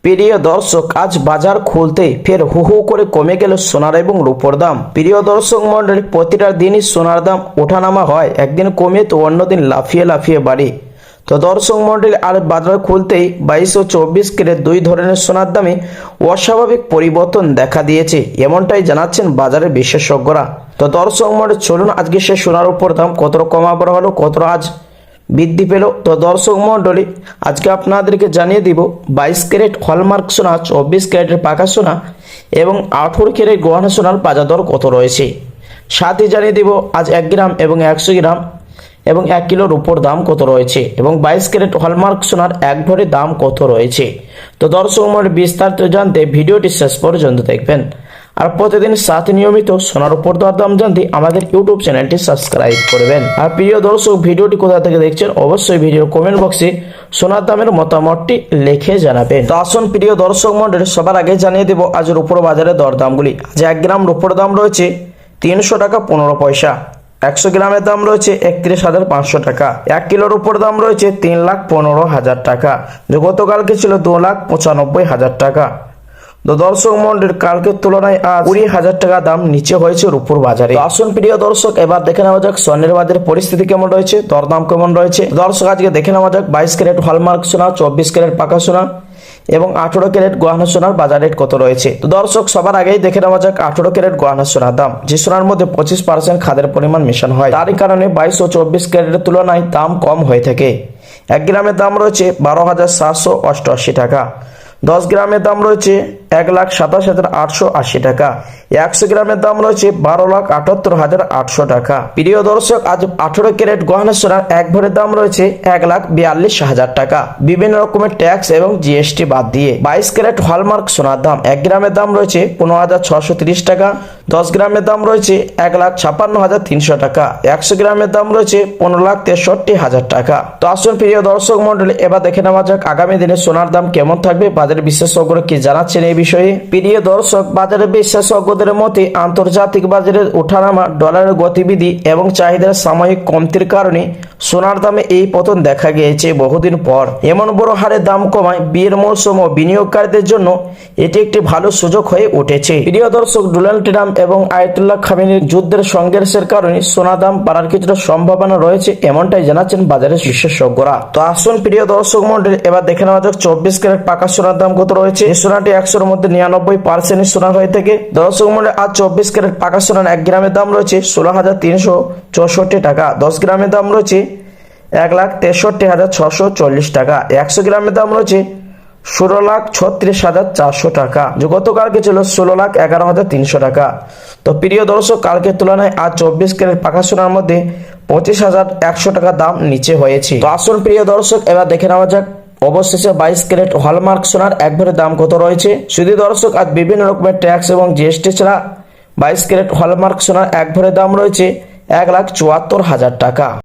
প্রিয় দর্শক, আজ বাজার খুলতেই ফের হু হু করে কমে গেল সোনার এবং রূপোর দাম। প্রিয় দর্শক মন্ডলী, প্রতিটা দিনই সোনার দাম ওঠানামা হয়, একদিন কমে তো অন্যদিন লাফিয়ে লাফিয়ে বাড়ে। তো দর্শক মন্ডলী, আর বাজার খুলতেই 22 ও 24 ক্যারেট দুই ধরনের সোনার দামে অস্বাভাবিক পরিবর্তন দেখা দিয়েছে, এমনটাই জানাচ্ছেন বাজারের বিশেষজ্ঞরা। তো দর্শক মন্ডলী, চলুন আজকে সে সোনার উপর দাম কতটা কমাবার হলো, কতটা আজ বৃদ্ধি পেল। তো দর্শক মন্ডলী, আজকে আপনাদেরকে জানিয়ে দিব 22 ক্যারেট হলমার্ক সোনা, 24 ক্যারেটের পাকা সোনা এবং 18 ক্যারেট গহনা সোনার বাজার দর কত রয়েছে। সাথে জানিয়ে দিব আজ 1 গ্রাম এবং 100 গ্রাম এবং 1 কিলোর উপর দাম কত রয়েছে এবং 22 ক্যারেট হলমার্ক সোনার এক ভরি দাম কত রয়েছে। তো দর্শক মন্ডলী, বিস্তারিত জানতে ভিডিওটি শেষ পর্যন্ত দেখবেন। আর প্রতিদিন সাথে নিয়মিত সোনার উপর দাম জানতে আমাদের ইউটিউব চ্যানেলটি সাবস্ক্রাইব করবেন। আর প্রিয় দর্শক, ভিডিওটি কোথা থেকে দেখছেন অবশ্যই ভিডিওর কমেন্ট বক্সে সোনার দামের মতামতটি লিখে জানাবেন। তো আসুন প্রিয় দর্শক মন্ডলী, সবার আগে জানিয়ে দেব আজ রূপোর বাজারের দরদামগুলি। আজ 1 গ্রাম রূপোর দাম রয়েছে 300 টাকা 15 পয়সা, 100 গ্রামের দাম রয়েছে 31,500 টাকা, 1 কিলোর উপর দাম রয়েছে 3,15,000 টাকা, যে গতকালকে ছিল 2,95,000 টাকা। তো দর্শক মন্ডলীর কালকের তুলনায় আজ 20,000 টাকা দাম নিচে হয়েছে রূপোর বাজারে। আসুন প্রিয় দর্শক, এবার দেখে নেওয়া যাক স্বর্ণের বাজারে পরিস্থিতি কেমন রয়েছে, দরদাম কেমন রয়েছে। দর্শক, আজকে দেখে নেওয়া যাক 22 ক্যারেট হলমার্ক সোনা, 24 ক্যারেট পাকা সোনা এবং 18 ক্যারেট গহনা সোনার বাজার রেট কত রয়েছে। তো দর্শক, সবার আগেই দেখে নেওয়া যাক 18 ক্যারেট গহনা সোনার দাম। যে সোনার মধ্যে 25% খাদের পরিমাণ মেশানো হয়, তারই কারণে 22 ও 24 ক্যারেটের তুলনায় দাম কম হয়ে থাকে। 1 গ্রামের দাম রয়েছে 12,788 টাকা, 10 গ্রামের দাম রয়েছে 1,27,880 টাকা, 100 গ্রামের দাম রয়েছে 12,78,800 টাকা। প্রিয় দর্শক, আজ 18 ক্যারেট গহনা সোনার এক ভরির দাম রয়েছে 1,42,000 টাকা, বিভিন্ন রকমের ট্যাক্স এবং জিএসটি বাদ দিয়ে। 22 ক্যারেট হলমার্ক সোনার দাম 1 গ্রামের দাম রয়েছে 15,630 টাকা, 10 গ্রামের দাম রয়েছে 1,56,300 টাকা, 100 গ্রামের দাম রয়েছে 15,63,000 টাকা। তো আসুন প্রিয় দর্শক মন্ডলী, এবার দেখে নেওয়া যাক আগামী দিনে সোনার দাম কেমন থাকবে, বাজারের বিশেষজ্ঞরা কি জানাচ্ছেন এই বিষয়ে। প্রিয় দর্শক, বাজারের বিশেষজ্ঞদের মতে আন্তর্জাতিক বাজারের ওঠানামা, ডলারের গতিবিধি এবং চাহিদার সাময়িক কমতির কারণে সোনার দামে এই পতন দেখা গিয়েছে বহুদিন পর। এমন বড় হারে দাম কমায় বিয়ের মৌসুম ও বিনিয়োগকারীদের জন্য এটি একটি ভালো সুযোগ হয়ে উঠেছে। প্রিয় দর্শক, ডোনাল্ড ট্রাম্প এবং আয়াতুল্লাহ খামেনির যুদ্ধের সংঘর্ষের কারণে সোনা দাম বাড়ার কিছুটা সম্ভাবনা রয়েছে, এমনটাই জানাচ্ছেন বাজারের বিশেষজ্ঞরা। তো আসুন প্রিয় দর্শক মন্ডলী, এবার দেখে নেওয়া যাক 24 ক্যারেট পাকা সোনার দাম কত রয়েছে। এই সোনাটি 100-র মধ্যে 99% সোনা হয়ে থাকে। দর্শক মন্ডলী, আজ 24 ক্যারেট পাকা সোনার 1 গ্রামের দাম রয়েছে 16,364 টাকা, 10 গ্রামের দাম রয়েছে 1,63,640 টাকা, 100 গ্রামের দাম রয়েছে 16,36,400 টাকা, যে গতকালকে ছিল 16,11,300 টাকা। তো প্রিয় দর্শক, কালকের তুলনায় আজ 24 ক্যারেট পাকা সোনার মধ্যে 25,100 টাকা দাম নিচে হয়েছে। তো আসুন প্রিয় দর্শক, এবার দেখে নেওয়া যাক অবশেষে 22 ক্যারেট হলমার্ক সোনার এক ভরির দাম কত রয়েছে। শুধু দর্শক, আজ বিভিন্ন রকমের ট্যাক্স এবং জিএসটি ছাড়া 22 ক্যারেট হলমার্ক সোনার এক ভরির দাম রয়েছে 1,74,000 টাকা।